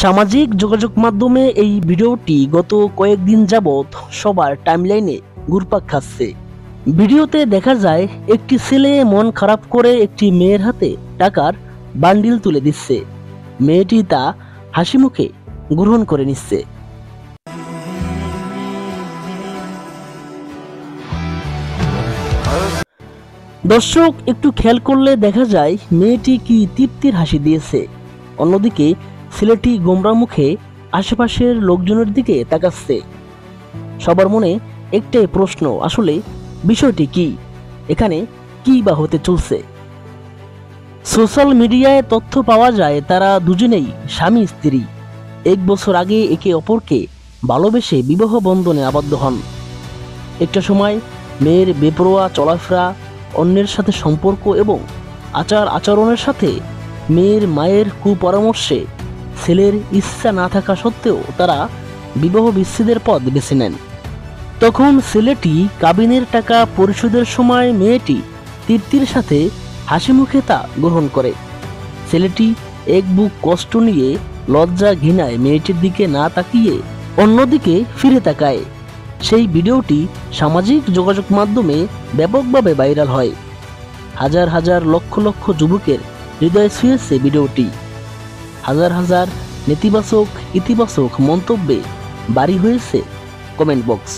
সামাজিক যোগাযোগ মাধ্যমে এই ভিডিওটি গত কয়েকদিন যাবৎ সবার টাইমলাইনে ঘুরপাক খাচ্ছে। ভিডিওতে দেখা যায় একটি ছেলে মন খারাপ করে একটি মেয়ের হাতে টাকার বান্ডিল তুলে দিচ্ছে। মেয়েটি তা হাসি মুখে গ্রহণ করে নিচ্ছে। দর্শক একটু খেয়াল করলে দেখা যায় মেয়েটি কি তৃপ্তির হাসি দিয়েছে। অন্যদিকে ছেলেটি গোমরা মুখে আশেপাশের লোকজনের দিকে তাকাচ্ছে। সবার মনে একটাই প্রশ্ন, আসলে বিষয়টি কি, এখানে কি বা হতে চলছে। সোশ্যাল মিডিয়ায় তথ্য পাওয়া যায় তারা দুজনেই স্বামী স্ত্রী। 1 বছর আগে একে অপরকে ভালোবেসে বিবাহ বন্ধনে আবদ্ধ হন। একটা সময় মেয়ের বেপরোয়া চলাফেরা, অন্যের সাথে সম্পর্ক এবং আচার আচরণের সাথে মেয়ের মায়ের কুপরামর্শে ছেলের ইচ্ছা না থাকা সত্ত্বেও তারা বিবাহ বিচ্ছেদের পথ বেছে নেন। তখন ছেলেটি কাবিনের টাকা পরিশোধের সময় মেয়েটি তৃপ্তির সাথে হাসি মুখে তা গ্রহণ করে। ছেলেটি এক বুক কষ্ট নিয়ে লজ্জা ঘৃণায় মেয়েটির দিকে না তাকিয়ে অন্যদিকে ফিরে তাকায়। সেই ভিডিওটি সামাজিক যোগাযোগ মাধ্যমে ব্যাপকভাবে ভাইরাল হয়। হাজার হাজার লক্ষ লক্ষ যুবকের হৃদয় ছুঁয়েছে ভিডিওটি। হাজার হাজার নেতিবাচক ইতিবাচক মন্তব্যে ভারী হয়েছে কমেন্ট বক্স।